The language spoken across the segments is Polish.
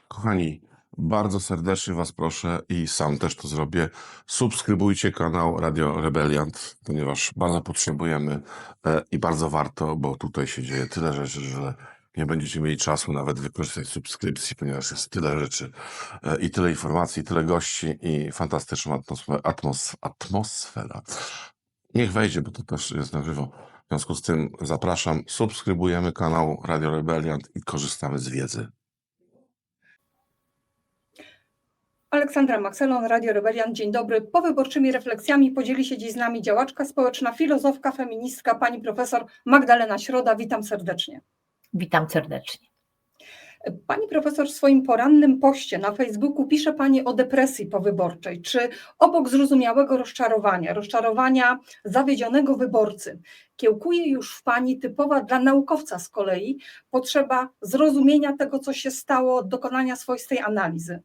Kochani, bardzo serdecznie Was proszę i sam też to zrobię. Subskrybujcie kanał Radio Rebeliant, ponieważ bardzo potrzebujemy i bardzo warto, bo tutaj się dzieje tyle rzeczy, że nie będziecie mieli czasu nawet wykorzystać subskrypcji, ponieważ jest tyle rzeczy i tyle informacji, i tyle gości i fantastyczna atmosfera. Niech wejdzie, bo to też jest na żywo. W związku z tym zapraszam, subskrybujemy kanał Radio Rebeliant i korzystamy z wiedzy. Aleksandra Makselon, Radio Rebeliant. Dzień dobry. Powyborczymi refleksjami podzieli się dziś z nami działaczka społeczna, filozofka, feministka, pani profesor Magdalena Środa. Witam serdecznie. Witam serdecznie. Pani profesor w swoim porannym poście na Facebooku pisze pani o depresji powyborczej. Czy obok zrozumiałego rozczarowania zawiedzionego wyborcy, kiełkuje już w pani typowa dla naukowca z kolei potrzeba zrozumienia tego, co się stało, dokonania swoistej analizy?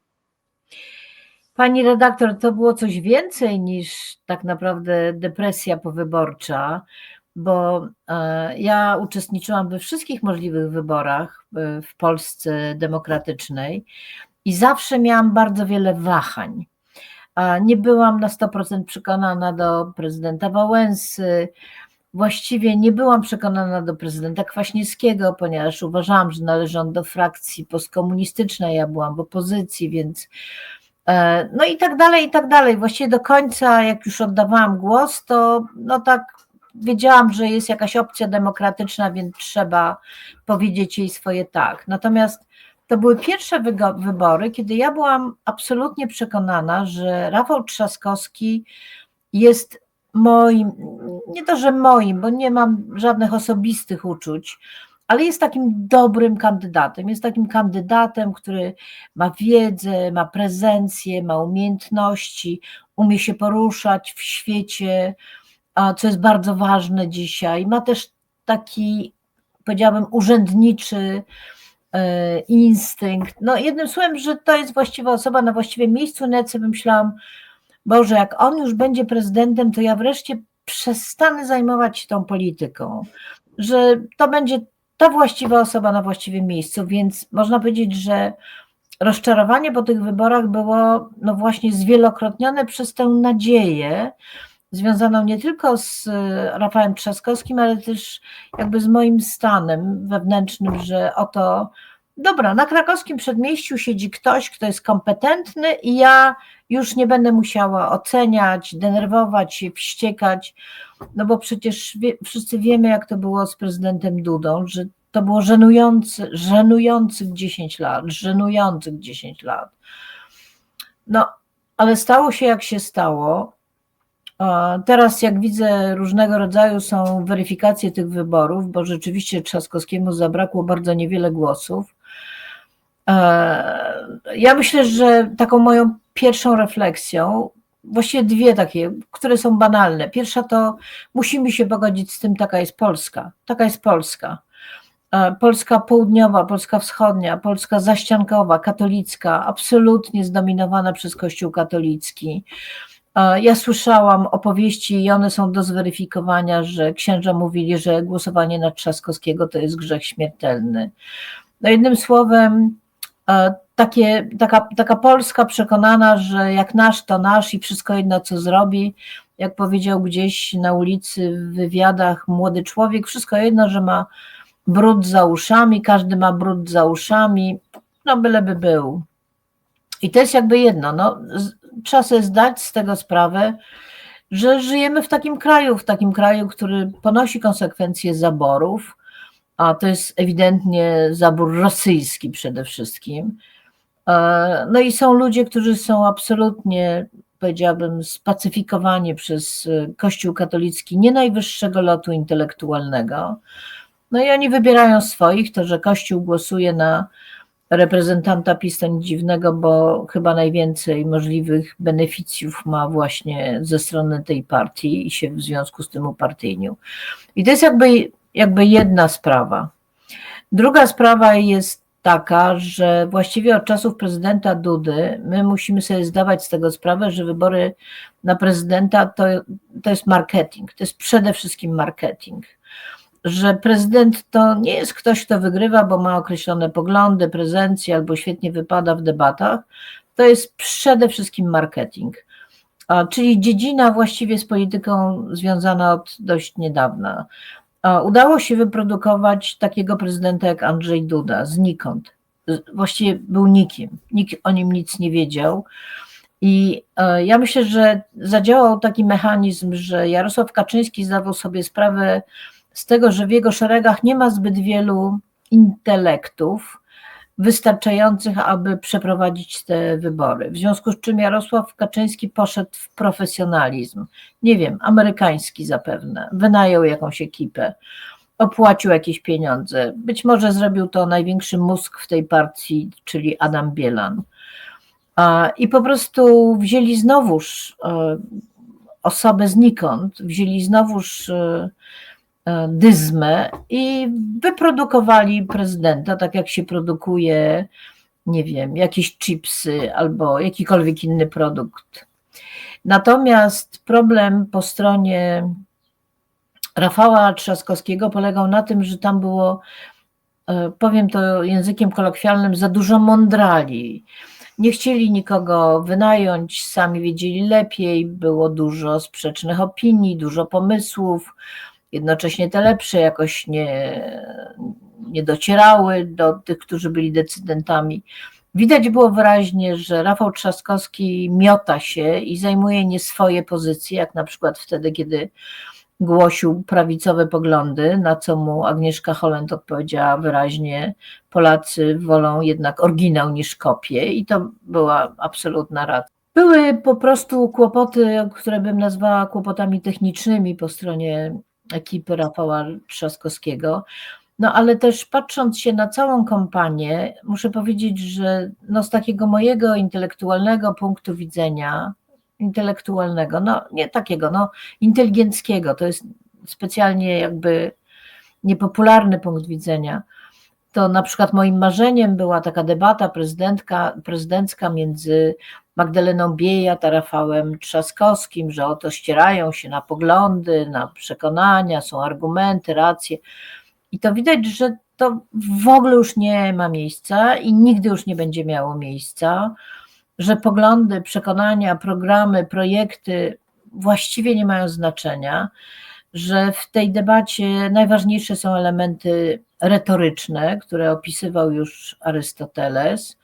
Pani redaktor, to było coś więcej niż tak naprawdę depresja powyborcza, bo ja uczestniczyłam we wszystkich możliwych wyborach w Polsce demokratycznej i zawsze miałam bardzo wiele wahań. Nie byłam na 100% przekonana do prezydenta Wałęsy, właściwie nie byłam przekonana do prezydenta Kwaśniewskiego, ponieważ uważałam, że należy on do frakcji postkomunistycznej, ja byłam w opozycji, więc no i tak dalej, i tak dalej. Właściwie do końca, jak już oddawałam głos, to no tak wiedziałam, że jest jakaś opcja demokratyczna, więc trzeba powiedzieć jej swoje tak. Natomiast to były pierwsze wybory, kiedy ja byłam absolutnie przekonana, że Rafał Trzaskowski jest moim, nie to, że moim, bo nie mam żadnych osobistych uczuć, ale jest takim dobrym kandydatem. Jest takim kandydatem, który ma wiedzę, ma prezencję, ma umiejętności, umie się poruszać w świecie, co jest bardzo ważne dzisiaj. Ma też taki, powiedziałabym, urzędniczy instynkt. No jednym słowem, że to jest właściwa osoba na właściwym miejscu. Nawet sobie myślałam, Boże, jak on już będzie prezydentem, to ja wreszcie przestanę zajmować się tą polityką, że to będzie ta właściwa osoba na właściwym miejscu, więc można powiedzieć, że rozczarowanie po tych wyborach było no właśnie zwielokrotnione przez tę nadzieję związaną nie tylko z Rafałem Trzaskowskim, ale też jakby z moim stanem wewnętrznym, że oto dobra, na krakowskim przedmieściu siedzi ktoś, kto jest kompetentny i ja już nie będę musiała oceniać, denerwować się, wściekać, no bo przecież wszyscy wiemy, jak to było z prezydentem Dudą, że to było żenujących 10 lat. No, ale stało się jak się stało. Teraz jak widzę, różnego rodzaju są weryfikacje tych wyborów, bo rzeczywiście Trzaskowskiemu zabrakło bardzo niewiele głosów. Ja myślę, że taką moją pierwszą refleksją, właściwie dwie takie, które są banalne. Pierwsza to musimy się pogodzić z tym, taka jest Polska. Polska południowa, Polska wschodnia, Polska zaściankowa, katolicka, absolutnie zdominowana przez Kościół katolicki. Ja słyszałam opowieści i one są do zweryfikowania, że księża mówili, że głosowanie na Trzaskowskiego to jest grzech śmiertelny. No jednym słowem, taka Polska przekonana, że jak nasz, to nasz i wszystko jedno, co zrobi. Jak powiedział gdzieś na ulicy w wywiadach młody człowiek, wszystko jedno, że ma brud za uszami, każdy ma brud za uszami, no byleby był. I to jest jakby jedno, no, trzeba sobie zdać z tego sprawę, że żyjemy w takim kraju, który ponosi konsekwencje zaborów, a to jest ewidentnie zabór rosyjski przede wszystkim. No i są ludzie, którzy są absolutnie, powiedziałabym, spacyfikowani przez Kościół katolicki nie najwyższego lotu intelektualnego. No i oni wybierają swoich, to, że Kościół głosuje na reprezentanta PiS, to nic dziwnego, bo chyba najwięcej możliwych beneficjów ma właśnie ze strony tej partii i się w związku z tym upartyjnił. I to jest jakby jedna sprawa. Druga sprawa jest taka, że właściwie od czasów prezydenta Dudy my musimy sobie zdawać z tego sprawę, że wybory na prezydenta to jest marketing, to jest przede wszystkim marketing. że prezydent to nie jest ktoś, kto wygrywa, bo ma określone poglądy, prezencje albo świetnie wypada w debatach. To jest przede wszystkim marketing, czyli dziedzina właściwie z polityką związana od dość niedawna. Udało się wyprodukować takiego prezydenta jak Andrzej Duda znikąd. Właściwie był nikim, nikt o nim nic nie wiedział. I ja myślę, że zadziałał taki mechanizm, że Jarosław Kaczyński zdawał sobie sprawę z tego, że w jego szeregach nie ma zbyt wielu intelektów wystarczających, aby przeprowadzić te wybory. W związku z czym Jarosław Kaczyński poszedł w profesjonalizm, nie wiem, amerykański zapewne, wynajął jakąś ekipę, opłacił jakieś pieniądze, być może zrobił to największy mózg w tej partii, czyli Adam Bielan. I po prostu wzięli znowuż osobę znikąd, wzięli znowuż dyzmę i wyprodukowali prezydenta, tak jak się produkuje, nie wiem, jakieś chipsy albo jakikolwiek inny produkt. Natomiast problem po stronie Rafała Trzaskowskiego polegał na tym, że tam było, powiem to językiem kolokwialnym, za dużo mądrali. Nie chcieli nikogo wynająć, sami wiedzieli lepiej, było dużo sprzecznych opinii, dużo pomysłów, jednocześnie te lepsze jakoś nie docierały do tych, którzy byli decydentami. Widać było wyraźnie, że Rafał Trzaskowski miota się i zajmuje nie swoje pozycje, jak na przykład wtedy, kiedy głosił prawicowe poglądy, na co mu Agnieszka Holland odpowiedziała wyraźnie: Polacy wolą jednak oryginał niż kopię, i to była absolutna racja. Były po prostu kłopoty, które bym nazwała kłopotami technicznymi po stronie ekipy Rafała Trzaskowskiego, no ale też patrząc się na całą kampanię, muszę powiedzieć, że no z takiego mojego intelektualnego punktu widzenia, no nie takiego, no inteligenckiego, to jest specjalnie jakby niepopularny punkt widzenia, to na przykład moim marzeniem była taka debata prezydencka między Magdaleną Biejat a Rafałem Trzaskowskim, że oto ścierają się na poglądy, na przekonania, są argumenty, racje. I to widać, że to w ogóle już nie ma miejsca i nigdy już nie będzie miało miejsca, że poglądy, przekonania, programy, projekty właściwie nie mają znaczenia, że w tej debacie najważniejsze są elementy retoryczne, które opisywał już Arystoteles,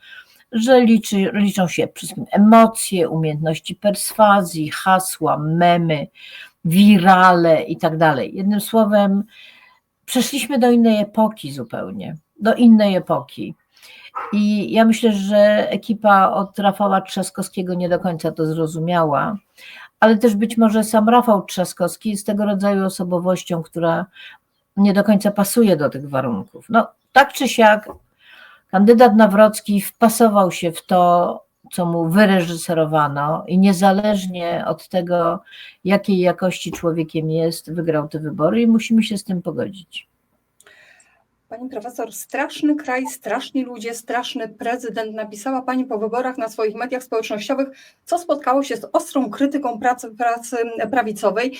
że liczą się przede wszystkim emocje, umiejętności perswazji, hasła, memy, wirale i tak dalej. Jednym słowem, przeszliśmy do innej epoki zupełnie, do innej epoki. I ja myślę, że ekipa od Rafała Trzaskowskiego nie do końca to zrozumiała, ale też być może sam Rafał Trzaskowski jest tego rodzaju osobowością, która nie do końca pasuje do tych warunków. No tak czy siak kandydat Nawrocki wpasował się w to, co mu wyreżyserowano, i niezależnie od tego, jakiej jakości człowiekiem jest, wygrał te wybory i musimy się z tym pogodzić. Pani profesor, straszny kraj, straszni ludzie, straszny prezydent, napisała Pani po wyborach na swoich mediach społecznościowych, co spotkało się z ostrą krytyką pracy prawicowej.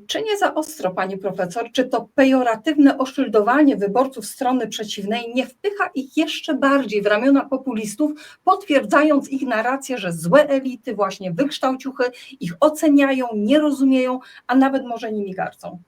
Czy nie za ostro, Pani profesor? Czy to pejoratywne oszyldowanie wyborców strony przeciwnej nie wpycha ich jeszcze bardziej w ramiona populistów, potwierdzając ich narrację, że złe elity, właśnie wykształciuchy, ich oceniają, nie rozumieją, a nawet może nimi gardzą?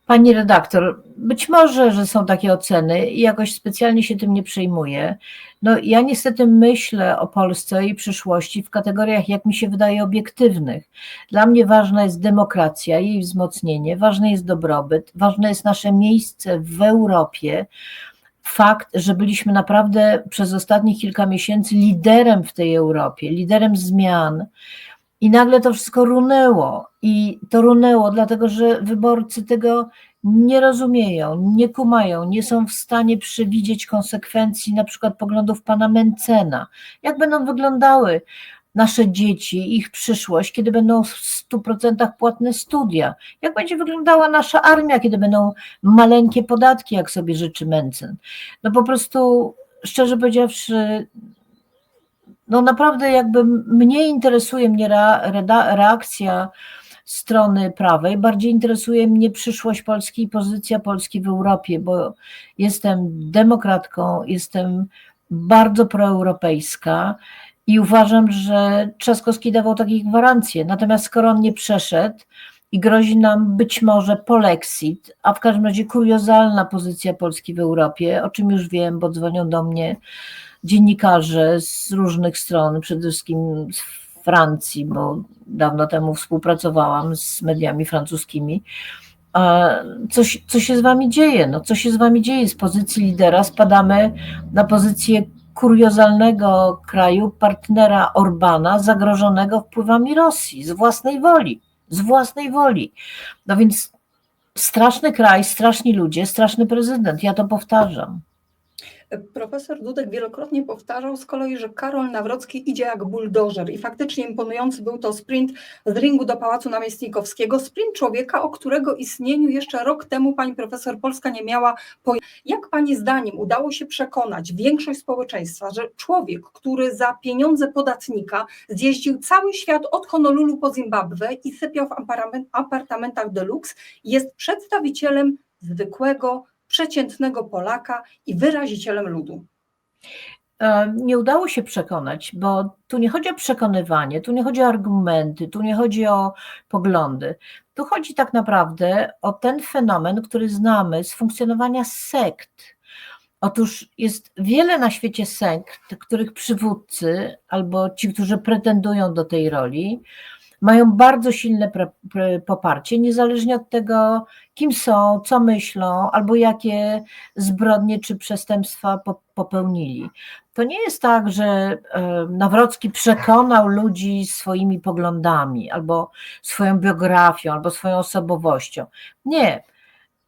Pani redaktor, być może, że są takie oceny i jakoś specjalnie się tym nie przejmuję. No ja niestety myślę o Polsce i przyszłości w kategoriach, jak mi się wydaje, obiektywnych. Dla mnie ważna jest demokracja, jej wzmocnienie, ważny jest dobrobyt, ważne jest nasze miejsce w Europie. Fakt, że byliśmy naprawdę przez ostatnich kilka miesięcy liderem w tej Europie, liderem zmian. I nagle to wszystko runęło. I to runęło dlatego, że wyborcy tego nie rozumieją, nie kumają, nie są w stanie przewidzieć konsekwencji na przykład poglądów pana Mentzena. Jak będą wyglądały nasze dzieci, ich przyszłość, kiedy będą w 100% płatne studia? Jak będzie wyglądała nasza armia, kiedy będą maleńkie podatki, jak sobie życzy Mentzen? No po prostu, szczerze powiedziawszy, no naprawdę jakby mnie interesuje reakcja strony prawej. Bardziej interesuje mnie przyszłość Polski i pozycja Polski w Europie, bo jestem demokratką, jestem bardzo proeuropejska i uważam, że Trzaskowski dawał takie gwarancje. Natomiast skoro on nie przeszedł i grozi nam być może polexit, a w każdym razie kuriozalna pozycja Polski w Europie, o czym już wiem, bo dzwonią do mnie dziennikarze z różnych stron, przede wszystkim z Francji, bo dawno temu współpracowałam z mediami francuskimi. Co się z wami dzieje? No, co się z wami dzieje? Z pozycji lidera spadamy na pozycję kuriozalnego kraju, partnera Orbana, zagrożonego wpływami Rosji z własnej woli. Z własnej woli. No więc straszny kraj, straszni ludzie, straszny prezydent. Ja to powtarzam. Profesor Dudek wielokrotnie powtarzał z kolei, że Karol Nawrocki idzie jak buldożer i faktycznie imponujący był to sprint z ringu do Pałacu Namiestnikowskiego, sprint człowieka, o którego istnieniu jeszcze rok temu pani profesor Polska nie miała pojęcia. Jak pani zdaniem udało się przekonać większość społeczeństwa, że człowiek, który za pieniądze podatnika zjeździł cały świat od Honolulu po Zimbabwe i sypiał w apartamentach deluxe, jest przedstawicielem zwykłego, przeciętnego Polaka i wyrazicielem ludu? Nie udało się przekonać, bo tu nie chodzi o przekonywanie, tu nie chodzi o argumenty, tu nie chodzi o poglądy. Tu chodzi tak naprawdę o ten fenomen, który znamy z funkcjonowania sekt. Otóż jest wiele na świecie sekt, których przywódcy albo ci, którzy pretendują do tej roli, mają bardzo silne poparcie, niezależnie od tego, kim są, co myślą, albo jakie zbrodnie czy przestępstwa popełnili. To nie jest tak, że Nawrocki przekonał ludzi swoimi poglądami, albo swoją biografią, albo swoją osobowością. Nie.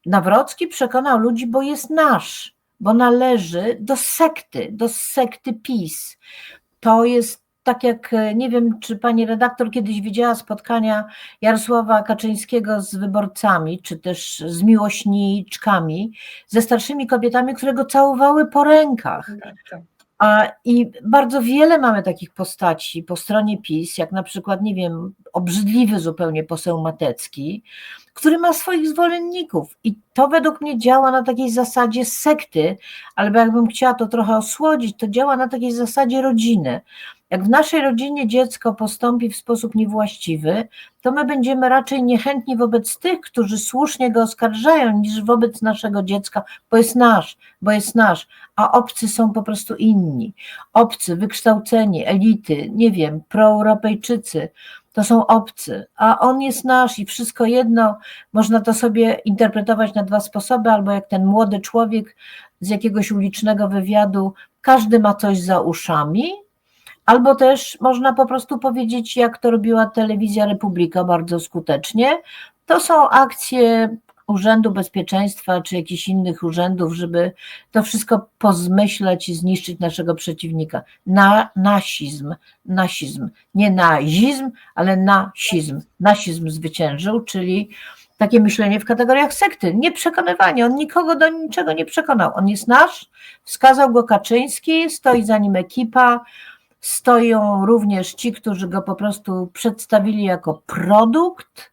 Nawrocki przekonał ludzi, bo jest nasz, bo należy do sekty PiS. To jest tak jak, nie wiem, czy pani redaktor kiedyś widziała spotkania Jarosława Kaczyńskiego z wyborcami, czy też z miłośniczkami, ze starszymi kobietami, które go całowały po rękach. I bardzo wiele mamy takich postaci po stronie PiS, jak na przykład, nie wiem, obrzydliwy zupełnie poseł Matecki, który ma swoich zwolenników i to według mnie działa na takiej zasadzie sekty, albo jakbym chciała to trochę osłodzić, to działa na takiej zasadzie rodziny. Jak w naszej rodzinie dziecko postąpi w sposób niewłaściwy, to my będziemy raczej niechętni wobec tych, którzy słusznie go oskarżają, niż wobec naszego dziecka, bo jest nasz, a obcy są po prostu inni. Obcy, wykształceni, elity, nie wiem, proeuropejczycy, to są obcy, a on jest nasz i wszystko jedno, można to sobie interpretować na dwa sposoby, albo jak ten młody człowiek z jakiegoś ulicznego wywiadu, każdy ma coś za uszami, albo też można po prostu powiedzieć, jak to robiła Telewizja Republika bardzo skutecznie, to są akcje Urzędu Bezpieczeństwa czy jakichś innych urzędów, żeby to wszystko pozmyślać i zniszczyć naszego przeciwnika. Nasizm, nie nazizm, ale nasizm zwyciężył, czyli takie myślenie w kategoriach sekty, nie przekonywanie, on nikogo do niczego nie przekonał, on jest nasz, wskazał go Kaczyński, stoi za nim ekipa, stoją również ci, którzy go po prostu przedstawili jako produkt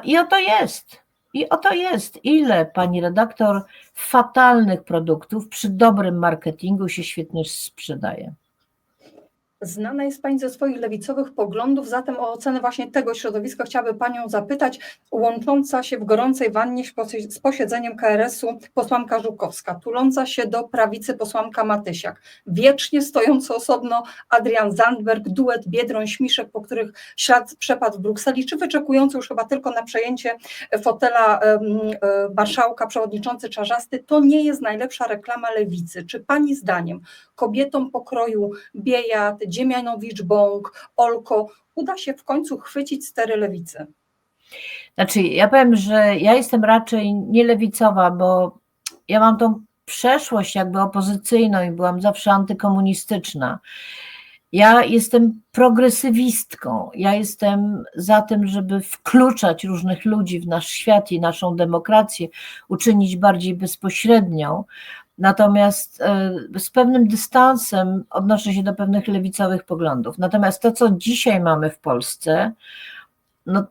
i oto jest. I oto jest, ile, pani redaktor, fatalnych produktów przy dobrym marketingu się świetnie sprzedaje. Znana jest pani ze swoich lewicowych poglądów, zatem o ocenę właśnie tego środowiska chciałabym panią zapytać. Łącząca się w gorącej wannie z posiedzeniem KRS-u posłanka Żukowska, tuląca się do prawicy posłanka Matysiak, wiecznie stojący osobno Adrian Zandberg, duet Biedroń-Śmiszek, po których ślad przepadł w Brukseli, czy wyczekujący już chyba tylko na przejęcie fotela marszałka, przewodniczący Czarzasty, to nie jest najlepsza reklama lewicy. Czy pani zdaniem kobietom pokroju Biejat, Dziemianowicz-Bąk, Olko uda się w końcu chwycić stery lewicy? Znaczy, ja powiem, że ja jestem raczej nie lewicowa, bo ja mam tą przeszłość jakby opozycyjną i byłam zawsze antykomunistyczna. Ja jestem progresywistką, ja jestem za tym, żeby wkluczać różnych ludzi w nasz świat i naszą demokrację, uczynić bardziej bezpośrednią. Natomiast z pewnym dystansem odnoszę się do pewnych lewicowych poglądów. Natomiast to, co dzisiaj mamy w Polsce, no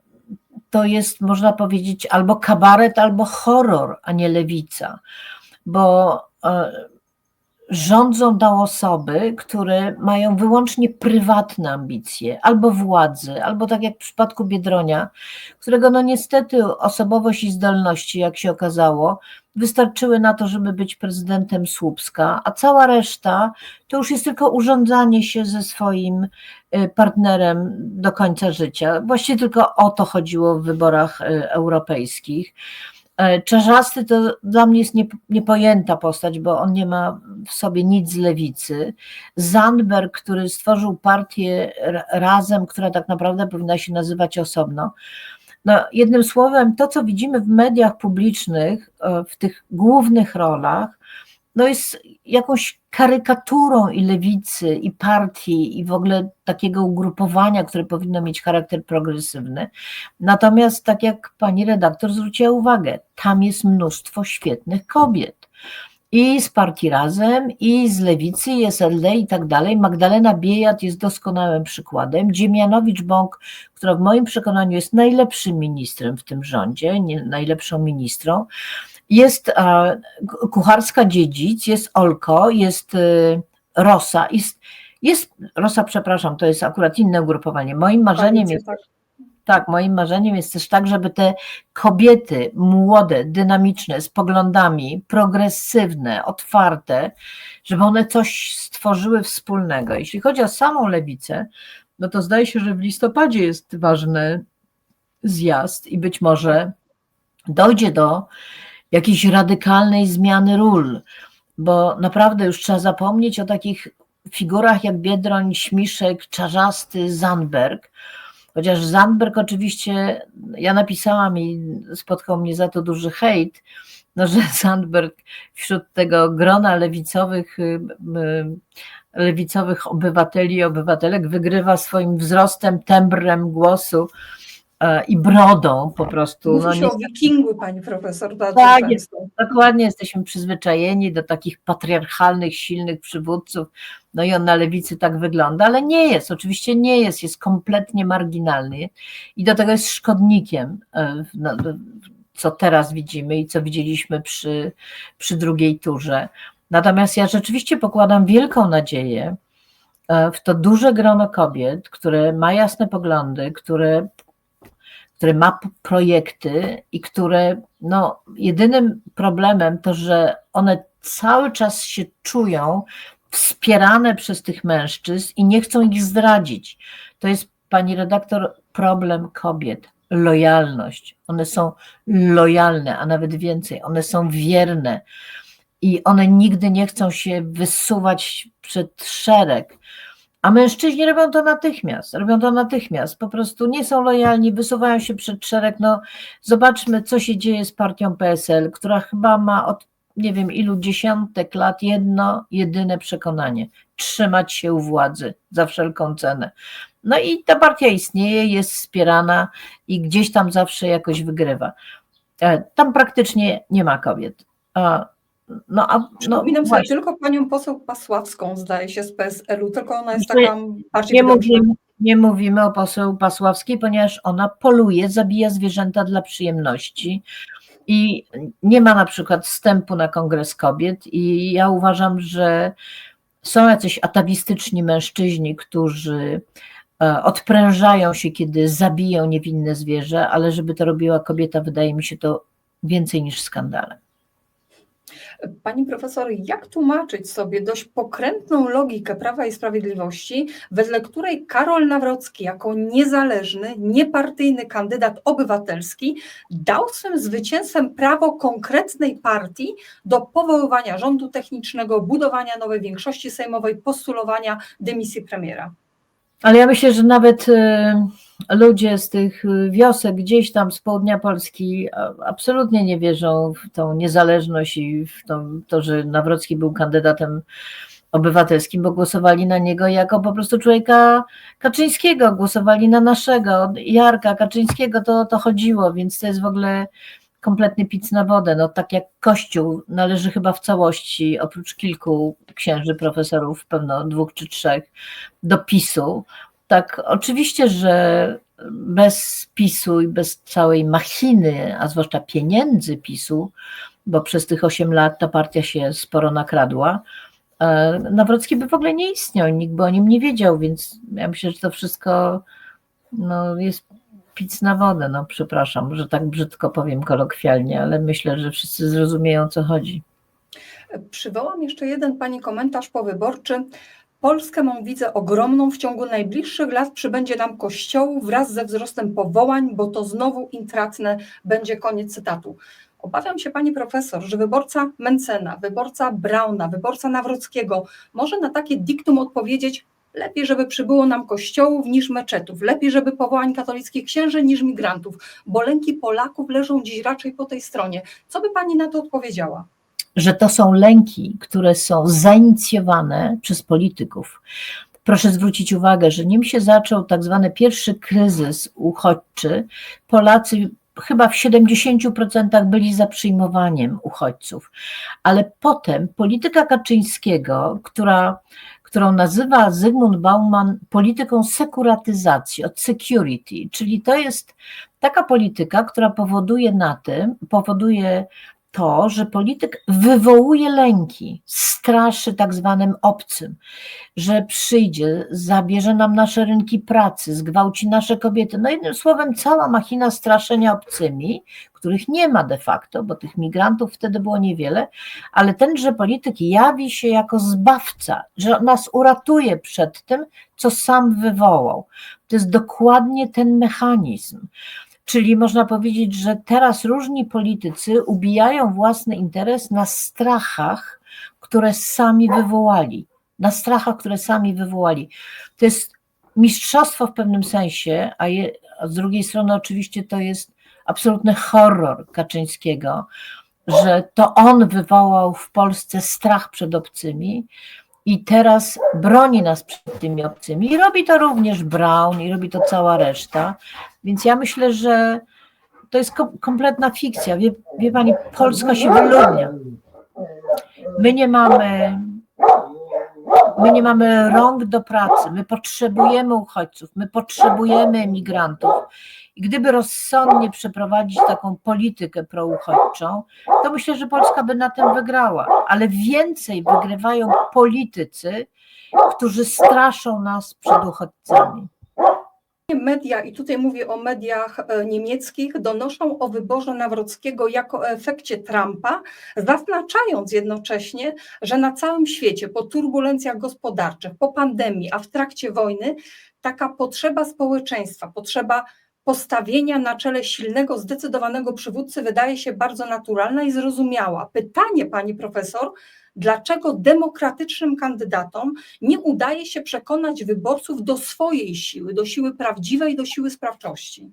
to jest, można powiedzieć, albo kabaret, albo horror, a nie lewica, bo rządzą tam osoby, które mają wyłącznie prywatne ambicje, albo władzy, albo tak jak w przypadku Biedronia, którego no niestety osobowość i zdolności, jak się okazało, wystarczyły na to, żeby być prezydentem Słupska, a cała reszta to już jest tylko urządzanie się ze swoim partnerem do końca życia. Właściwie tylko o to chodziło w wyborach europejskich. Czarzasty to dla mnie jest niepojęta postać, bo on nie ma w sobie nic z lewicy. Zandberg, który stworzył partię Razem, która tak naprawdę powinna się nazywać osobno. No, jednym słowem, to co widzimy w mediach publicznych, w tych głównych rolach, no jest jakąś karykaturą i lewicy, i partii, i w ogóle takiego ugrupowania, które powinno mieć charakter progresywny. Natomiast, tak jak pani redaktor zwróciła uwagę, tam jest mnóstwo świetnych kobiet. I z partii Razem, i z lewicy, i SLD i tak dalej. Magdalena Biejat jest doskonałym przykładem. Dziemianowicz-Bąk, która w moim przekonaniu jest najlepszym ministrem w tym rządzie, najlepszą ministrą. Jest Kucharska-Dziedzic, jest Olko, jest Rosa, Rosa, przepraszam, to jest akurat inne ugrupowanie. Moim marzeniem jest, moim marzeniem jest też tak, żeby te kobiety młode, dynamiczne, z poglądami, progresywne, otwarte, żeby one coś stworzyły wspólnego. Jeśli chodzi o samą lewicę, no to zdaje się, że w listopadzie jest ważny zjazd i być może dojdzie do jakiejś radykalnej zmiany ról, bo naprawdę już trzeba zapomnieć o takich figurach jak Biedroń, Śmiszek, Czarzasty, Zandberg, chociaż Zandberg oczywiście, ja napisałam i spotkał mnie za to duży hejt, no, że Zandberg wśród tego grona lewicowych obywateli i obywatelek wygrywa swoim wzrostem, tembrem głosu i brodą po prostu. Mówi się o wikingu, pani profesor, bardzo tak, często. Dokładnie, jesteśmy przyzwyczajeni do takich patriarchalnych, silnych przywódców, no i on na lewicy tak wygląda, ale nie jest, oczywiście nie jest kompletnie marginalny i do tego jest szkodnikiem, co teraz widzimy i co widzieliśmy przy drugiej turze. Natomiast ja rzeczywiście pokładam wielką nadzieję w to duże grono kobiet, które ma jasne poglądy, które ma projekty i które, no, jedynym problemem to, że one cały czas się czują wspierane przez tych mężczyzn i nie chcą ich zdradzić. To jest, pani redaktor, problem kobiet. Lojalność. One są lojalne, a nawet więcej, one są wierne i one nigdy nie chcą się wysuwać przed szereg. A mężczyźni robią to natychmiast, po prostu nie są lojalni, wysuwają się przed szereg. No, zobaczmy, co się dzieje z partią PSL, która chyba ma od nie wiem ilu dziesiątek lat jedno jedyne przekonanie: trzymać się u władzy za wszelką cenę. No i ta partia istnieje, jest wspierana i gdzieś tam zawsze jakoś wygrywa. Tam praktycznie nie ma kobiet. Przypominam sobie tylko panią poseł Pasławską, zdaje się, z PSL-u, tylko ona jest taka bardziej nie mówimy o poseł Pasławskiej, ponieważ ona poluje, zabija zwierzęta dla przyjemności i nie ma na przykład wstępu na Kongres Kobiet i ja uważam, że są jacyś atawistyczni mężczyźni, którzy odprężają się, kiedy zabiją niewinne zwierzę, ale żeby to robiła kobieta, wydaje mi się to więcej niż skandalem. Pani profesor, jak tłumaczyć sobie dość pokrętną logikę Prawa i Sprawiedliwości, wedle której Karol Nawrocki jako niezależny, niepartyjny kandydat obywatelski dał swym zwycięstwem prawo konkretnej partii do powoływania rządu technicznego, budowania nowej większości sejmowej, postulowania dymisji premiera? Ale ja myślę, że nawet ludzie z tych wiosek gdzieś tam z południa Polski absolutnie nie wierzą w tą niezależność i w to, że Nawrocki był kandydatem obywatelskim, bo głosowali na niego jako po prostu człowieka Kaczyńskiego, głosowali na naszego Jarka Kaczyńskiego, to chodziło, więc to jest w ogóle kompletny pic na wodę. No, tak jak Kościół należy chyba w całości, oprócz kilku księży, profesorów, pewno 2 czy 3, do PiS-u. Tak, oczywiście, że bez PiS-u i bez całej machiny, a zwłaszcza pieniędzy PiS-u, bo przez tych 8 lat ta partia się sporo nakradła, Nawrocki by w ogóle nie istniał, nikt by o nim nie wiedział, więc ja myślę, że to wszystko jest pic na wodę, przepraszam, że tak brzydko powiem kolokwialnie, ale myślę, że wszyscy zrozumieją, o co chodzi. Przywołam jeszcze jeden pani komentarz powyborczy. Polskę mam widzę ogromną, w ciągu najbliższych lat przybędzie nam kościołów wraz ze wzrostem powołań, bo to znowu intratne będzie, koniec cytatu. Obawiam się, pani profesor, że wyborca Mentzena, wyborca Brauna, wyborca Nawrockiego może na takie diktum odpowiedzieć: lepiej, żeby przybyło nam kościołów niż meczetów, lepiej, żeby powołań katolickich księży niż migrantów, bo lęki Polaków leżą dziś raczej po tej stronie. Co by pani na to odpowiedziała? Że to są lęki, które są zainicjowane przez polityków. Proszę zwrócić uwagę, że nim się zaczął tak zwany pierwszy kryzys uchodźczy, Polacy chyba w 70% byli za przyjmowaniem uchodźców, ale potem polityka Kaczyńskiego, którą nazywa Zygmunt Bauman polityką sekuratyzacji, od security, czyli to jest taka polityka, która powoduje to, że polityk wywołuje lęki, straszy tak zwanym obcym, że przyjdzie, zabierze nam nasze rynki pracy, zgwałci nasze kobiety. Jednym słowem cała machina straszenia obcymi, których nie ma de facto, bo tych migrantów wtedy było niewiele, ale tenże polityk jawi się jako zbawca, że nas uratuje przed tym, co sam wywołał. To jest dokładnie ten mechanizm. Czyli można powiedzieć, że teraz różni politycy ubijają własny interes na strachach, które sami wywołali. To jest mistrzostwo w pewnym sensie, a z drugiej strony oczywiście to jest absolutny horror Kaczyńskiego, że to on wywołał w Polsce strach przed obcymi i teraz broni nas przed tymi obcymi. I robi to również Braun, i robi to cała reszta. Więc ja myślę, że to jest kompletna fikcja. Wie pani, Polska się wyludnia. My nie mamy rąk do pracy, my potrzebujemy uchodźców, my potrzebujemy emigrantów. I gdyby rozsądnie przeprowadzić taką politykę prouchodźczą, to myślę, że Polska by na tym wygrała. Ale więcej wygrywają politycy, którzy straszą nas przed uchodźcami. Media, i tutaj mówię o mediach niemieckich, donoszą o wyborze Nawrockiego jako o efekcie Trumpa, zaznaczając jednocześnie, że na całym świecie po turbulencjach gospodarczych, po pandemii, a w trakcie wojny taka potrzeba społeczeństwa, potrzeba postawienia na czele silnego, zdecydowanego przywódcy wydaje się bardzo naturalna i zrozumiała. Pytanie, pani profesor, dlaczego demokratycznym kandydatom nie udaje się przekonać wyborców do swojej siły, do siły prawdziwej, do siły sprawczości?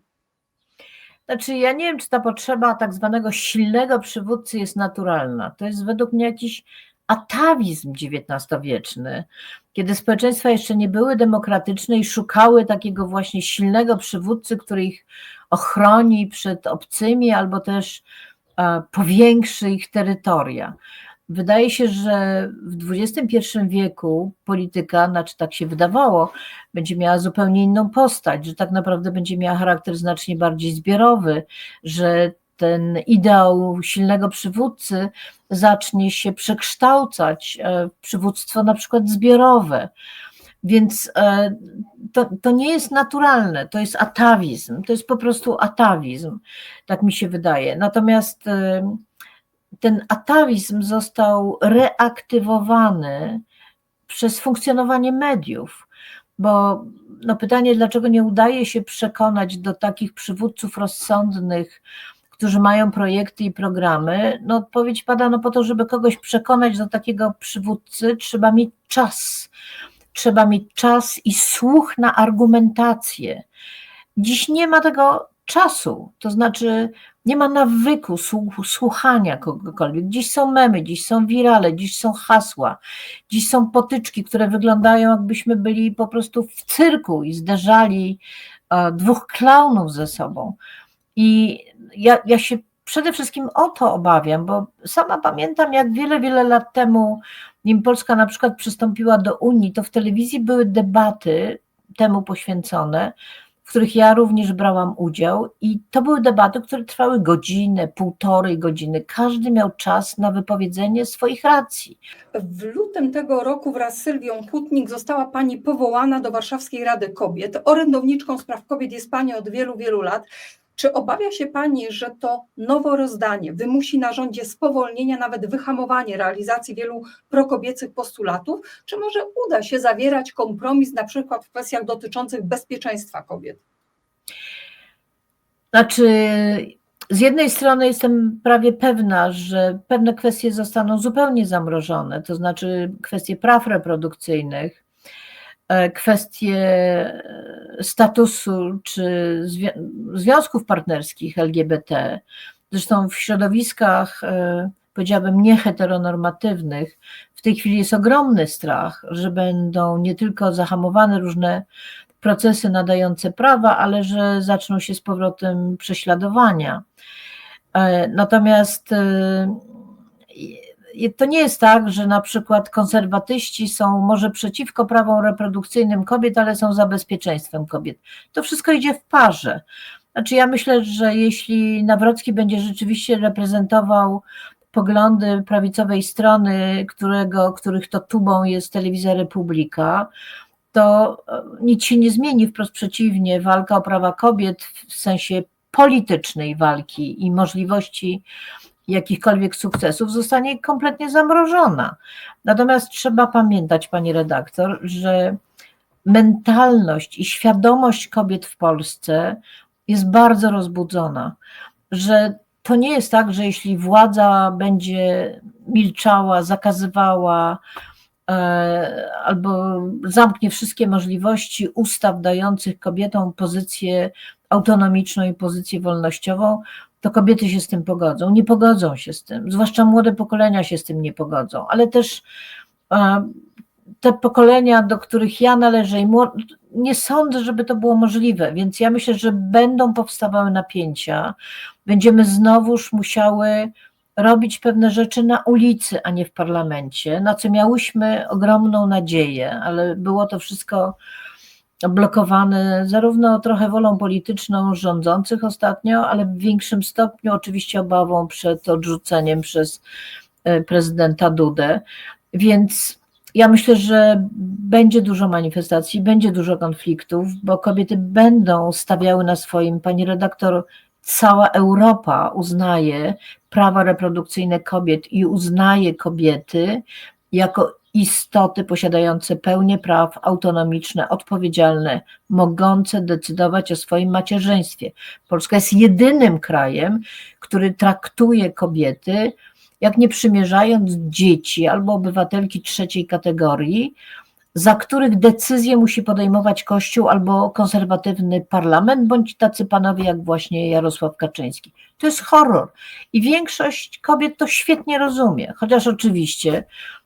Znaczy, ja nie wiem, czy ta potrzeba tak zwanego silnego przywódcy jest naturalna. To jest według mnie jakiś atawizm XIX-wieczny, kiedy społeczeństwa jeszcze nie były demokratyczne i szukały takiego właśnie silnego przywódcy, który ich ochroni przed obcymi albo też powiększy ich terytoria. Wydaje się, że w XXI wieku polityka, znaczy tak się wydawało, będzie miała zupełnie inną postać, że tak naprawdę będzie miała charakter znacznie bardziej zbiorowy, że ten ideał silnego przywódcy zacznie się przekształcać w przywództwo na przykład zbiorowe. Więc to nie jest naturalne, to jest atawizm, to jest po prostu atawizm, tak mi się wydaje. Natomiast ten atawizm został reaktywowany przez funkcjonowanie mediów, bo pytanie, dlaczego nie udaje się przekonać do takich przywódców rozsądnych, którzy mają projekty i programy, odpowiedź pada, po to, żeby kogoś przekonać do takiego przywódcy, trzeba mieć czas. Trzeba mieć czas i słuch na argumentację. Dziś nie ma tego czasu, to znaczy nie ma nawyku słuchania kogokolwiek. Dziś są memy, dziś są wirale, dziś są hasła, dziś są potyczki, które wyglądają, jakbyśmy byli po prostu w cyrku i zderzali dwóch klaunów ze sobą. I ja się przede wszystkim o to obawiam, bo sama pamiętam, jak wiele lat temu, nim Polska na przykład przystąpiła do Unii, to w telewizji były debaty temu poświęcone, w których ja również brałam udział i to były debaty, które trwały godzinę, półtorej godziny. Każdy miał czas na wypowiedzenie swoich racji. W lutym tego roku wraz z Sylwią Hutnik została pani powołana do Warszawskiej Rady Kobiet. Orędowniczką spraw kobiet jest pani od wielu, wielu lat. Czy obawia się pani, że to nowe rozdanie wymusi na rządzie spowolnienia, nawet wyhamowanie realizacji wielu prokobiecych postulatów? Czy może uda się zawierać kompromis na przykład w kwestiach dotyczących bezpieczeństwa kobiet? Znaczy, z jednej strony jestem prawie pewna, że pewne kwestie zostaną zupełnie zamrożone, to znaczy kwestie praw reprodukcyjnych, kwestie statusu czy związków partnerskich LGBT. Zresztą w środowiskach, powiedziałabym, nieheteronormatywnych w tej chwili jest ogromny strach, że będą nie tylko zahamowane różne procesy nadające prawa, ale że zaczną się z powrotem prześladowania. Natomiast to nie jest tak, że na przykład konserwatyści są może przeciwko prawom reprodukcyjnym kobiet, ale są za bezpieczeństwem kobiet. To wszystko idzie w parze. Znaczy ja myślę, że jeśli Nawrocki będzie rzeczywiście reprezentował poglądy prawicowej strony, których to tubą jest Telewizja Republika, to nic się nie zmieni, wprost przeciwnie, walka o prawa kobiet w sensie politycznej walki i możliwości jakichkolwiek sukcesów zostanie kompletnie zamrożona. Natomiast trzeba pamiętać, pani redaktor, że mentalność i świadomość kobiet w Polsce jest bardzo rozbudzona, że to nie jest tak, że jeśli władza będzie milczała, zakazywała albo zamknie wszystkie możliwości ustaw dających kobietom pozycję autonomiczną i pozycję wolnościową, to kobiety się z tym pogodzą. Nie pogodzą się z tym, zwłaszcza młode pokolenia się z tym nie pogodzą, ale też te pokolenia, do których ja należę, nie sądzę, żeby to było możliwe, więc ja myślę, że będą powstawały napięcia, będziemy znowuż musiały robić pewne rzeczy na ulicy, a nie w parlamencie, na co miałyśmy ogromną nadzieję, ale było to wszystko blokowane zarówno trochę wolą polityczną rządzących ostatnio, ale w większym stopniu oczywiście obawą przed odrzuceniem przez prezydenta Dudę, więc ja myślę, że będzie dużo manifestacji, będzie dużo konfliktów, bo kobiety będą stawiały na swoim. Pani redaktor, cała Europa uznaje prawa reprodukcyjne kobiet i uznaje kobiety jako istoty posiadające pełnię praw, autonomiczne, odpowiedzialne, mogące decydować o swoim macierzyństwie. Polska jest jedynym krajem, który traktuje kobiety jak nie przymierzając dzieci albo obywatelki trzeciej kategorii, za których decyzje musi podejmować Kościół albo konserwatywny parlament, bądź tacy panowie jak właśnie Jarosław Kaczyński. To jest horror i większość kobiet to świetnie rozumie, chociaż oczywiście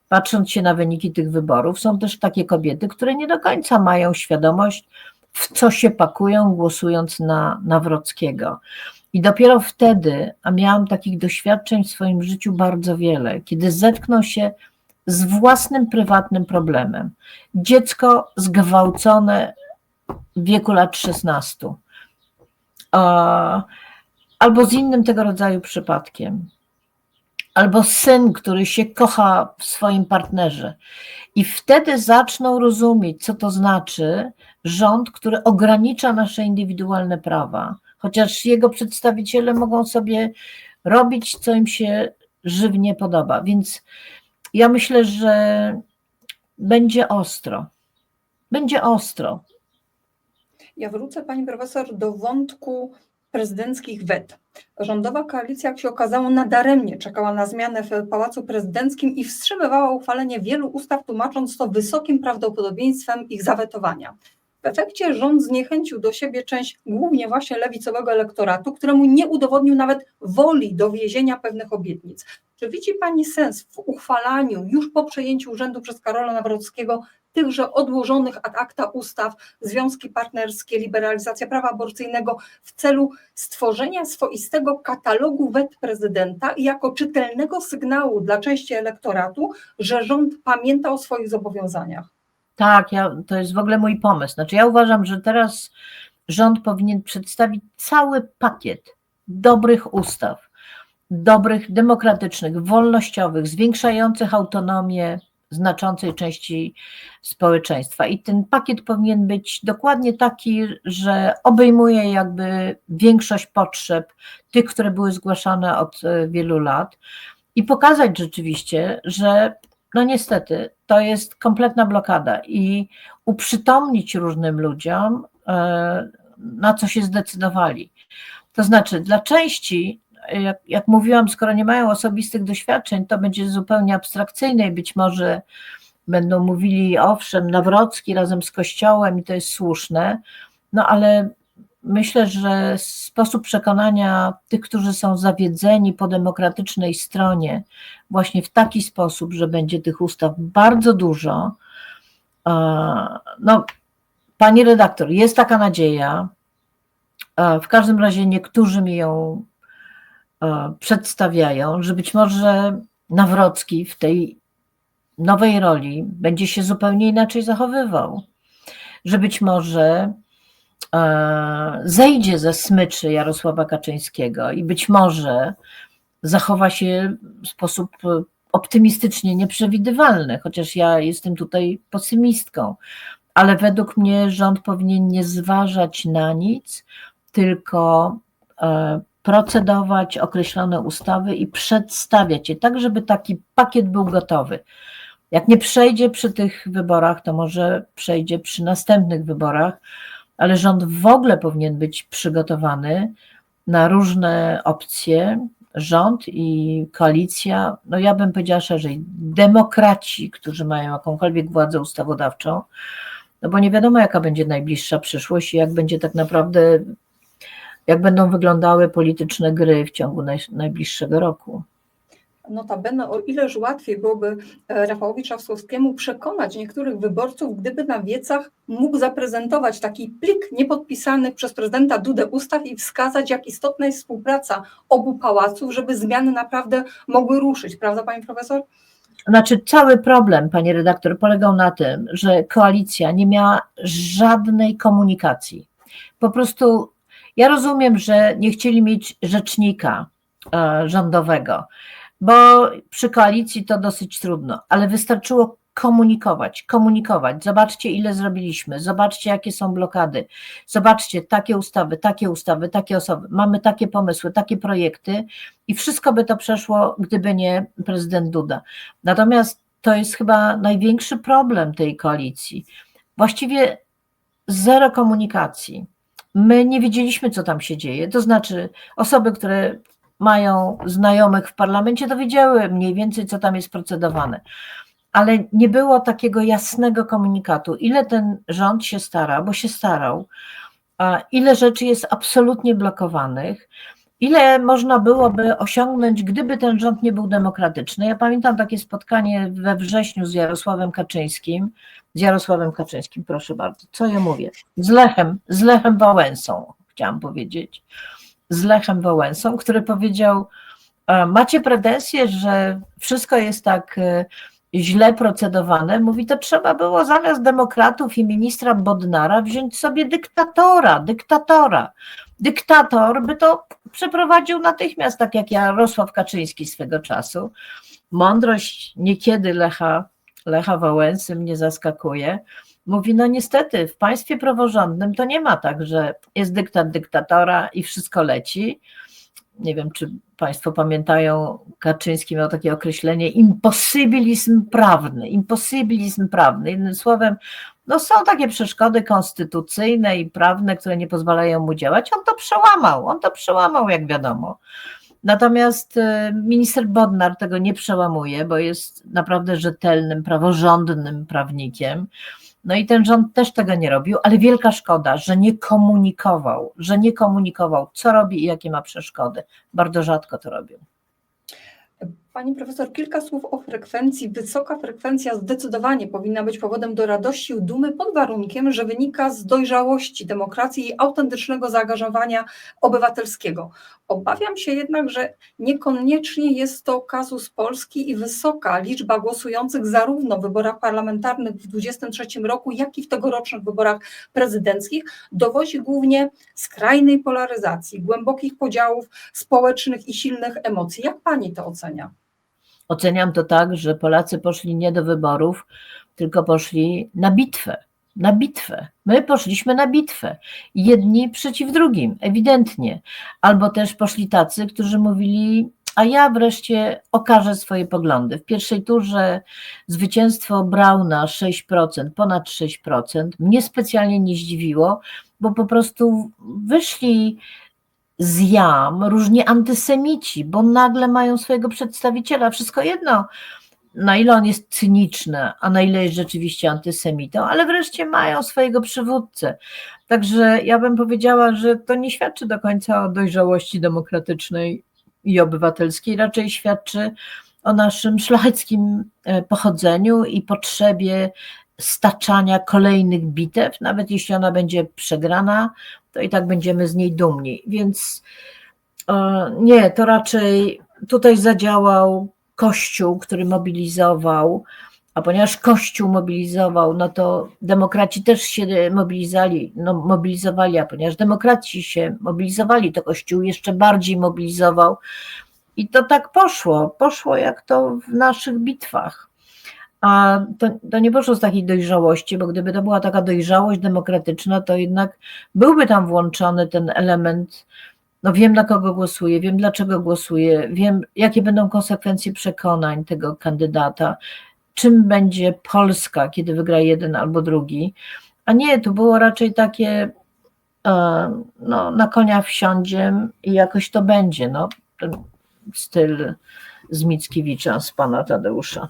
patrząc się na wyniki tych wyborów, są też takie kobiety, które nie do końca mają świadomość, w co się pakują, głosując na Nawrockiego. I dopiero wtedy, a miałam takich doświadczeń w swoim życiu bardzo wiele, kiedy zetkną się z własnym prywatnym problemem. Dziecko zgwałcone w wieku lat 16, albo z innym tego rodzaju przypadkiem, albo syn, który się kocha w swoim partnerze. I wtedy zaczną rozumieć, co to znaczy rząd, który ogranicza nasze indywidualne prawa, chociaż jego przedstawiciele mogą sobie robić, co im się żywnie podoba. Więc ja myślę, że będzie ostro. Będzie ostro. Ja wrócę, pani profesor, do wątku prezydenckich wet. Rządowa koalicja, jak się okazało, nadaremnie czekała na zmianę w Pałacu Prezydenckim i wstrzymywała uchwalenie wielu ustaw, tłumacząc to wysokim prawdopodobieństwem ich zawetowania. W efekcie rząd zniechęcił do siebie część głównie właśnie lewicowego elektoratu, któremu nie udowodnił nawet woli dowiezienia pewnych obietnic. Czy widzi pani sens w uchwalaniu już po przejęciu urzędu przez Karola Nawrockiego tychże odłożonych ad acta ustaw, związki partnerskie, liberalizacja prawa aborcyjnego w celu stworzenia swoistego katalogu wet prezydenta i jako czytelnego sygnału dla części elektoratu, że rząd pamięta o swoich zobowiązaniach? Tak, to jest w ogóle mój pomysł. Znaczy ja uważam, że teraz rząd powinien przedstawić cały pakiet dobrych ustaw, dobrych, demokratycznych, wolnościowych, zwiększających autonomię znaczącej części społeczeństwa. I ten pakiet powinien być dokładnie taki, że obejmuje jakby większość potrzeb tych, które były zgłaszane od wielu lat i pokazać rzeczywiście, że no niestety to jest kompletna blokada i uprzytomnić różnym ludziom, na co się zdecydowali. To znaczy dla części, jak mówiłam, skoro nie mają osobistych doświadczeń, to będzie zupełnie abstrakcyjne i być może będą mówili, owszem, Nawrocki razem z Kościołem i to jest słuszne, no ale myślę, że sposób przekonania tych, którzy są zawiedzeni po demokratycznej stronie, właśnie w taki sposób, że będzie tych ustaw bardzo dużo. No, pani redaktor, jest taka nadzieja. W każdym razie niektórzy mi ją przedstawiają, że być może Nawrocki w tej nowej roli będzie się zupełnie inaczej zachowywał, że być może zejdzie ze smyczy Jarosława Kaczyńskiego i być może zachowa się w sposób optymistycznie nieprzewidywalny, chociaż ja jestem tutaj pesymistką, ale według mnie rząd powinien nie zważać na nic, tylko procedować określone ustawy i przedstawiać je tak, żeby taki pakiet był gotowy. Jak nie przejdzie przy tych wyborach, to może przejdzie przy następnych wyborach, ale rząd w ogóle powinien być przygotowany na różne opcje, rząd i koalicja, no ja bym powiedziała szerzej, demokraci, którzy mają jakąkolwiek władzę ustawodawczą, no bo nie wiadomo, jaka będzie najbliższa przyszłość i jak będzie tak naprawdę, jak będą wyglądały polityczne gry w ciągu najbliższego roku. Notabene, o ileż łatwiej byłoby Rafałowi Trzaskowskiemu przekonać niektórych wyborców, gdyby na wiecach mógł zaprezentować taki plik niepodpisanych przez prezydenta Dudę ustaw i wskazać, jak istotna jest współpraca obu pałaców, żeby zmiany naprawdę mogły ruszyć. Prawda, pani profesor? Znaczy cały problem, pani redaktor, polegał na tym, że koalicja nie miała żadnej komunikacji. Po prostu ja rozumiem, że nie chcieli mieć rzecznika rządowego, bo przy koalicji to dosyć trudno, ale wystarczyło komunikować. Zobaczcie, ile zrobiliśmy, zobaczcie, jakie są blokady, zobaczcie, takie ustawy, takie osoby, mamy takie pomysły, takie projekty i wszystko by to przeszło, gdyby nie prezydent Duda. Natomiast to jest chyba największy problem tej koalicji. Właściwie zero komunikacji. My nie wiedzieliśmy, co tam się dzieje, to znaczy osoby, które mają znajomych w parlamencie, to wiedziały mniej więcej, co tam jest procedowane. Ale nie było takiego jasnego komunikatu, ile ten rząd się stara, bo się starał, ile rzeczy jest absolutnie blokowanych, ile można byłoby osiągnąć, gdyby ten rząd nie był demokratyczny. Ja pamiętam takie spotkanie we wrześniu z Jarosławem Kaczyńskim, proszę bardzo, co ja mówię, z Lechem Wałęsą, chciałam powiedzieć, z Lechem Wałęsą, który powiedział, macie pretensje, że wszystko jest tak źle procedowane, mówi, to trzeba było zamiast demokratów i ministra Bodnara wziąć sobie dyktatora. Dyktator by to przeprowadził natychmiast, tak jak Jarosław Kaczyński swego czasu. Mądrość niekiedy Lecha Wałęsy mnie zaskakuje. Mówi, no niestety w państwie praworządnym to nie ma tak, że jest dyktat dyktatora i wszystko leci. Nie wiem, czy państwo pamiętają, Kaczyński miał takie określenie imposybilizm prawny. Jednym słowem, no są takie przeszkody konstytucyjne i prawne, które nie pozwalają mu działać. On to przełamał, jak wiadomo. Natomiast minister Bodnar tego nie przełamuje, bo jest naprawdę rzetelnym, praworządnym prawnikiem. No i ten rząd też tego nie robił, ale wielka szkoda, że nie komunikował, co robi i jakie ma przeszkody. Bardzo rzadko to robił. Pani profesor, kilka słów o frekwencji. Wysoka frekwencja zdecydowanie powinna być powodem do radości i dumy pod warunkiem, że wynika z dojrzałości demokracji i autentycznego zaangażowania obywatelskiego. Obawiam się jednak, że niekoniecznie jest to kazus Polski i wysoka liczba głosujących zarówno w wyborach parlamentarnych w 2023 roku, jak i w tegorocznych wyborach prezydenckich dowodzi głównie skrajnej polaryzacji, głębokich podziałów społecznych i silnych emocji. Jak pani to ocenia? Oceniam to tak, że Polacy poszli nie do wyborów, tylko poszli na bitwę. Na bitwę. My poszliśmy na bitwę. Jedni przeciw drugim, ewidentnie. Albo też poszli tacy, którzy mówili, a ja wreszcie okażę swoje poglądy. W pierwszej turze zwycięstwo Brauna 6%, ponad 6%, mnie specjalnie nie zdziwiło, bo po prostu wyszli z jam różni antysemici, bo nagle mają swojego przedstawiciela. Wszystko jedno, na ile on jest cyniczny, a na ile jest rzeczywiście antysemitą, ale wreszcie mają swojego przywódcę. Także ja bym powiedziała, że to nie świadczy do końca o dojrzałości demokratycznej i obywatelskiej, raczej świadczy o naszym szlacheckim pochodzeniu i potrzebie staczania kolejnych bitew, nawet jeśli ona będzie przegrana, to i tak będziemy z niej dumni. Więc nie, to raczej tutaj zadziałał Kościół, który mobilizował, a ponieważ Kościół mobilizował, no to demokraci też się mobilizowali, a ponieważ demokraci się mobilizowali, to Kościół jeszcze bardziej mobilizował i to tak poszło jak to w naszych bitwach. A to nie poszło z takiej dojrzałości, bo gdyby to była taka dojrzałość demokratyczna, to jednak byłby tam włączony ten element, no wiem na kogo głosuję, wiem dlaczego głosuję, wiem jakie będą konsekwencje przekonań tego kandydata, czym będzie Polska, kiedy wygra jeden albo drugi, a nie, to było raczej takie no, na konia wsiądziem i jakoś to będzie, no, ten styl z Mickiewicza, z pana Tadeusza.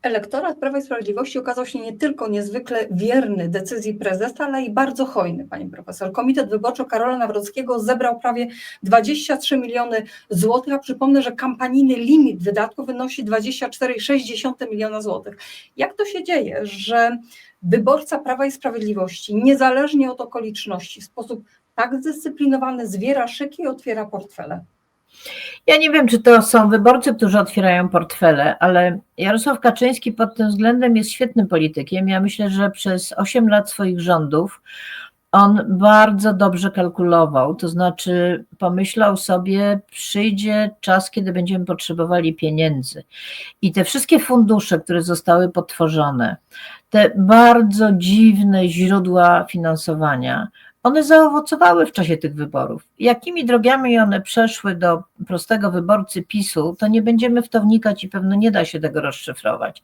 Elektorat Prawa i Sprawiedliwości okazał się nie tylko niezwykle wierny decyzji prezesa, ale i bardzo hojny, pani profesor. Komitet Wyborczy Karola Nawrockiego zebrał prawie 23 miliony złotych, a przypomnę, że kampanijny limit wydatków wynosi 24,6 miliona złotych. Jak to się dzieje, że wyborca Prawa i Sprawiedliwości, niezależnie od okoliczności, w sposób tak zdyscyplinowany zbiera szyki i otwiera portfele? Ja nie wiem, czy to są wyborcy, którzy otwierają portfele, ale Jarosław Kaczyński pod tym względem jest świetnym politykiem. Ja myślę, że przez 8 lat swoich rządów on bardzo dobrze kalkulował, to znaczy pomyślał sobie, przyjdzie czas, kiedy będziemy potrzebowali pieniędzy. I te wszystkie fundusze, które zostały potworzone, te bardzo dziwne źródła finansowania, one zaowocowały w czasie tych wyborów. Jakimi drogami one przeszły do prostego wyborcy PiS-u, to nie będziemy w to wnikać i pewno nie da się tego rozszyfrować.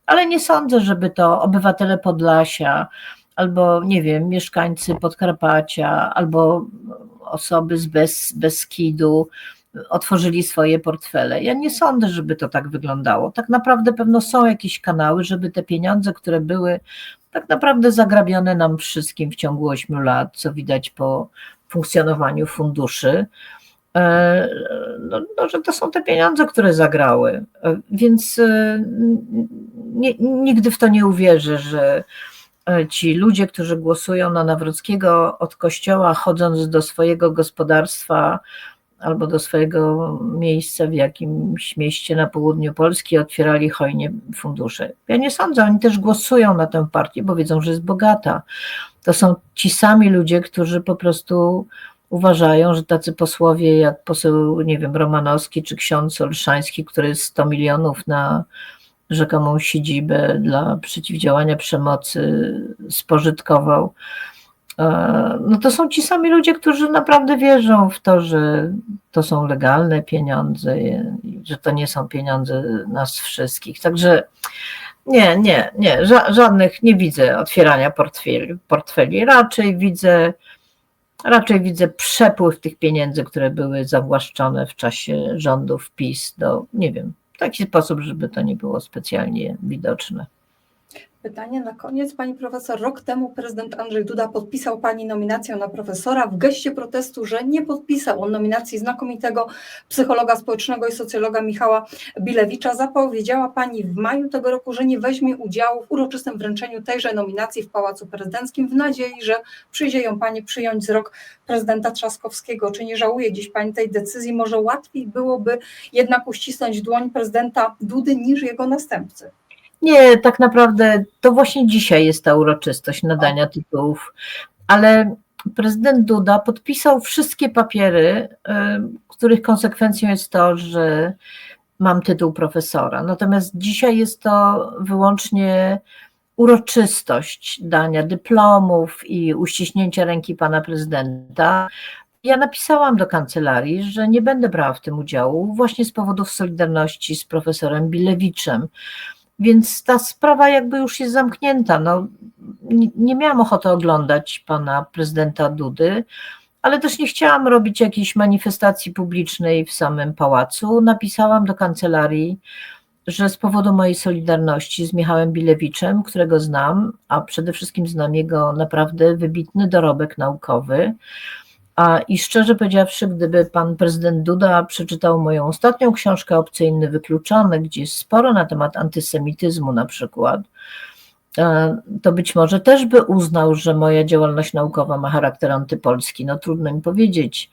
Ale nie sądzę, żeby to obywatele Podlasia, albo nie wiem, mieszkańcy Podkarpacia, albo osoby z Beskidu otworzyli swoje portfele. Ja nie sądzę, żeby to tak wyglądało. Tak naprawdę pewno są jakieś kanały, żeby te pieniądze, które były tak naprawdę zagrabione nam wszystkim w ciągu 8 lat, co widać po funkcjonowaniu funduszy, no, że to są te pieniądze, które zagrały. Więc nigdy w to nie uwierzę, że ci ludzie, którzy głosują na Nawrockiego od kościoła, chodząc do swojego gospodarstwa albo do swojego miejsca w jakimś mieście na południu Polski, otwierali hojnie fundusze. Ja nie sądzę, oni też głosują na tę partię, bo wiedzą, że jest bogata. To są ci sami ludzie, którzy po prostu uważają, że tacy posłowie jak poseł, nie wiem, Romanowski czy ksiądz Olszański, który 100 milionów na rzekomą siedzibę dla przeciwdziałania przemocy spożytkował, no to są ci sami ludzie, którzy naprawdę wierzą w to, że to są legalne pieniądze, że to nie są pieniądze nas wszystkich. Także nie, żadnych nie widzę otwierania portfeli. Raczej widzę przepływ tych pieniędzy, które były zawłaszczone w czasie rządów PiS do, nie wiem, w taki sposób, żeby to nie było specjalnie widoczne. Pytanie na koniec. Pani profesor, rok temu prezydent Andrzej Duda podpisał pani nominację na profesora w geście protestu, że nie podpisał on nominacji znakomitego psychologa społecznego i socjologa Michała Bilewicza. Zapowiedziała pani w maju tego roku, że nie weźmie udziału w uroczystym wręczeniu tejże nominacji w Pałacu Prezydenckim w nadziei, że przyjdzie ją pani przyjąć z rok prezydenta Trzaskowskiego. Czy nie żałuje dziś pani tej decyzji? Może łatwiej byłoby jednak uścisnąć dłoń prezydenta Dudy niż jego następcy? Nie, tak naprawdę to właśnie dzisiaj jest ta uroczystość nadania tytułów, ale prezydent Duda podpisał wszystkie papiery, których konsekwencją jest to, że mam tytuł profesora. Natomiast dzisiaj jest to wyłącznie uroczystość dania dyplomów i uściśnięcia ręki pana prezydenta. Ja napisałam do kancelarii, że nie będę brała w tym udziału właśnie z powodów solidarności z profesorem Bilewiczem. Więc ta sprawa jakby już jest zamknięta. No, nie miałam ochoty oglądać pana prezydenta Dudy, ale też nie chciałam robić jakiejś manifestacji publicznej w samym pałacu. Napisałam do kancelarii, że z powodu mojej solidarności z Michałem Bilewiczem, którego znam, a przede wszystkim znam jego naprawdę wybitny dorobek naukowy, i szczerze powiedziawszy, gdyby pan prezydent Duda przeczytał moją ostatnią książkę Obcy inny wykluczony, gdzie jest sporo na temat antysemityzmu na przykład, to być może też by uznał, że moja działalność naukowa ma charakter antypolski. No trudno mi powiedzieć,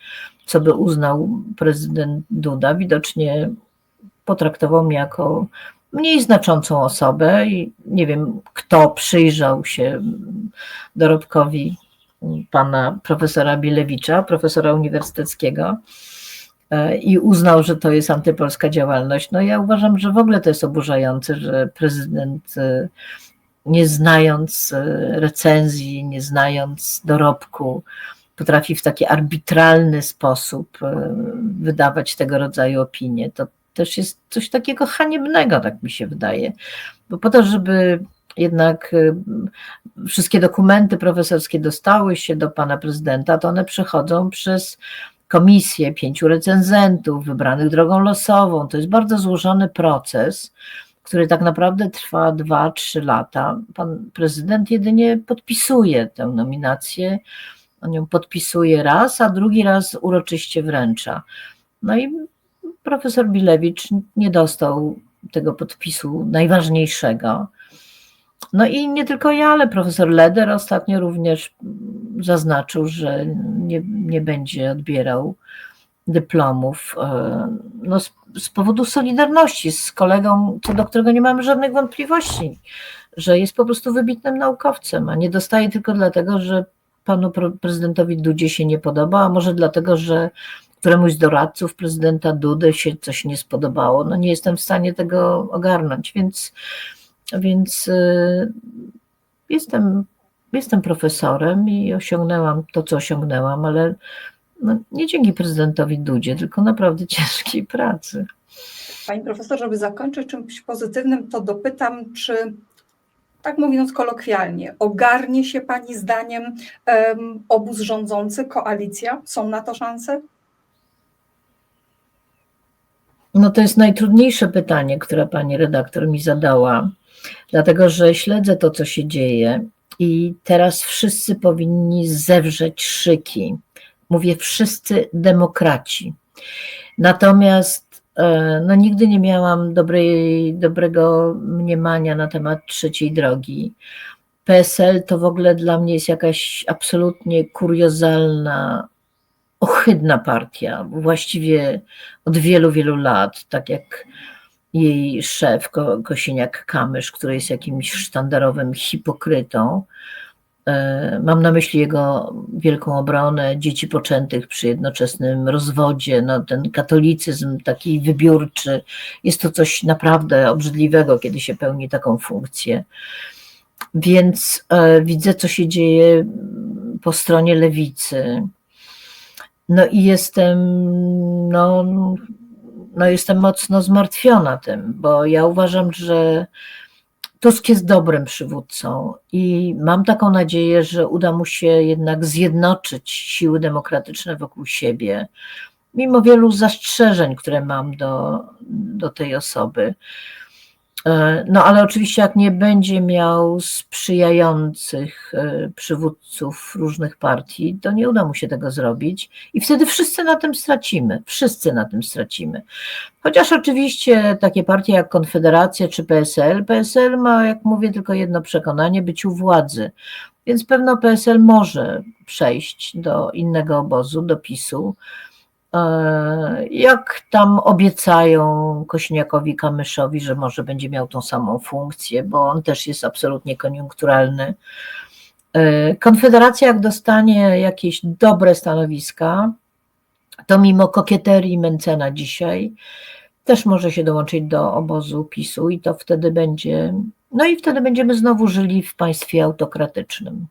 co by uznał prezydent Duda. Widocznie potraktował mnie jako mniej znaczącą osobę i nie wiem, kto przyjrzał się dorobkowi pana profesora Bilewicza, profesora uniwersyteckiego, i uznał, że to jest antypolska działalność. No ja uważam, że w ogóle to jest oburzające, że prezydent, nie znając recenzji, nie znając dorobku, potrafi w taki arbitralny sposób wydawać tego rodzaju opinie. To też jest coś takiego haniebnego, tak mi się wydaje. Bo po to, żeby jednak wszystkie dokumenty profesorskie dostały się do pana prezydenta, to one przechodzą przez komisję 5 recenzentów wybranych drogą losową. To jest bardzo złożony proces, który tak naprawdę trwa 2-3 lata. Pan prezydent jedynie podpisuje tę nominację, on ją podpisuje raz, a drugi raz uroczyście wręcza. No i profesor Bilewicz nie dostał tego podpisu najważniejszego. No i nie tylko ja, ale profesor Leder ostatnio również zaznaczył, że nie będzie odbierał dyplomów, no z powodu solidarności z kolegą, co do którego nie mamy żadnych wątpliwości, że jest po prostu wybitnym naukowcem, a nie dostaje tylko dlatego, że panu prezydentowi Dudzie się nie podoba, a może dlatego, że któremuś z doradców prezydenta Dudy się coś nie spodobało. No nie jestem w stanie tego ogarnąć, więc jestem profesorem i osiągnęłam to, co osiągnęłam, ale no nie dzięki prezydentowi Dudzie, tylko naprawdę ciężkiej pracy. Pani profesor, żeby zakończyć czymś pozytywnym, to dopytam, czy, tak mówiąc kolokwialnie, ogarnie się pani zdaniem obóz rządzący, koalicja? Są na to szanse? No to jest najtrudniejsze pytanie, które pani redaktor mi zadała, dlatego że śledzę to, co się dzieje i teraz wszyscy powinni zewrzeć szyki. Mówię wszyscy demokraci. Natomiast no, nigdy nie miałam dobrego mniemania na temat trzeciej drogi. PSL to w ogóle dla mnie jest jakaś absolutnie kuriozalna, ohydna partia, właściwie od wielu, wielu lat, tak jak jej szef Kosiniak-Kamysz, który jest jakimś sztandarowym hipokrytą. Mam na myśli jego wielką obronę dzieci poczętych przy jednoczesnym rozwodzie. No, ten katolicyzm taki wybiórczy, jest to coś naprawdę obrzydliwego, kiedy się pełni taką funkcję. Więc widzę, co się dzieje po stronie lewicy. No i jestem mocno zmartwiona tym, bo ja uważam, że Tusk jest dobrym przywódcą i mam taką nadzieję, że uda mu się jednak zjednoczyć siły demokratyczne wokół siebie, mimo wielu zastrzeżeń, które mam do tej osoby. No ale oczywiście jak nie będzie miał sprzyjających przywódców różnych partii, to nie uda mu się tego zrobić i wtedy wszyscy na tym stracimy, wszyscy na tym stracimy. Chociaż oczywiście takie partie jak Konfederacja czy PSL ma, jak mówię, tylko jedno przekonanie, być u władzy, więc pewno PSL może przejść do innego obozu, do PiS-u. Jak tam obiecają Kosiniakowi-Kamyszowi, że może będzie miał tą samą funkcję, bo on też jest absolutnie koniunkturalny. Konfederacja, jak dostanie jakieś dobre stanowiska, to mimo kokieterii Mencena dzisiaj też może się dołączyć do obozu PiS-u i to wtedy będzie, no i wtedy będziemy znowu żyli w państwie autokratycznym.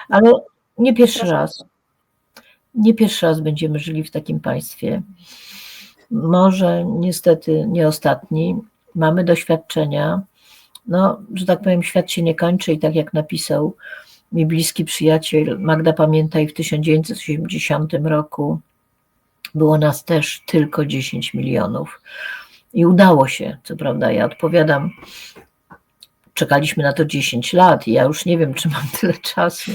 Ale nie pierwszy raz. Nie pierwszy raz będziemy żyli w takim państwie. Może niestety nie ostatni. Mamy doświadczenia. No, że tak powiem, świat się nie kończy i tak jak napisał mi bliski przyjaciel Magda Pamiętaj w 1980 roku było nas też tylko 10 milionów. I udało się, co prawda ja odpowiadam, czekaliśmy na to 10 lat i ja już nie wiem, czy mam tyle czasu.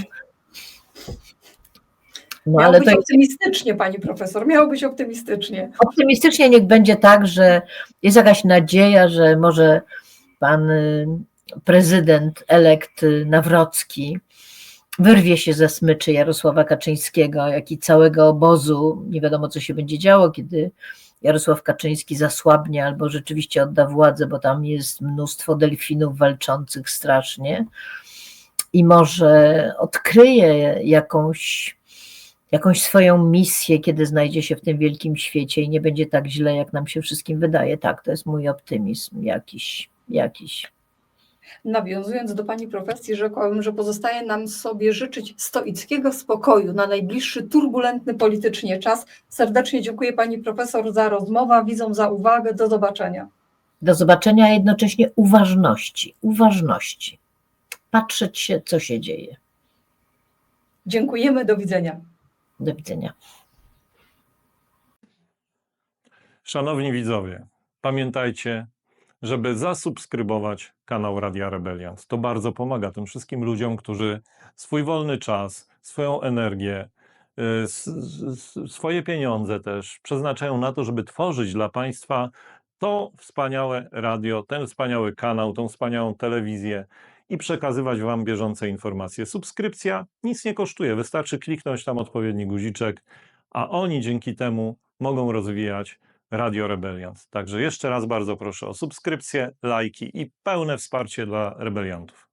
No, miało być optymistycznie, pani profesor, miało być optymistycznie. Optymistycznie niech będzie tak, że jest jakaś nadzieja, że może pan prezydent elekt Nawrocki wyrwie się ze smyczy Jarosława Kaczyńskiego, jak i całego obozu. Nie wiadomo, co się będzie działo, kiedy Jarosław Kaczyński zasłabnie albo rzeczywiście odda władzę, bo tam jest mnóstwo delfinów walczących strasznie i może odkryje jakąś swoją misję, kiedy znajdzie się w tym wielkim świecie i nie będzie tak źle, jak nam się wszystkim wydaje. Tak, to jest mój optymizm jakiś. Nawiązując do pani profesji, rzekłabym, że pozostaje nam sobie życzyć stoickiego spokoju na najbliższy turbulentny politycznie czas. Serdecznie dziękuję pani profesor za rozmowę, widzom za uwagę. Do zobaczenia. Do zobaczenia, a jednocześnie uważności. Patrzeć się, co się dzieje. Dziękujemy, do widzenia. Do widzenia. Szanowni widzowie, pamiętajcie, żeby zasubskrybować kanał Radia Rebeliant. To bardzo pomaga tym wszystkim ludziom, którzy swój wolny czas, swoją energię, swoje pieniądze też przeznaczają na to, żeby tworzyć dla Państwa to wspaniałe radio, ten wspaniały kanał, tą wspaniałą telewizję i przekazywać Wam bieżące informacje. Subskrypcja nic nie kosztuje, wystarczy kliknąć tam odpowiedni guziczek, a oni dzięki temu mogą rozwijać Radio Rebeliant. Także jeszcze raz bardzo proszę o subskrypcję, lajki i pełne wsparcie dla rebeliantów.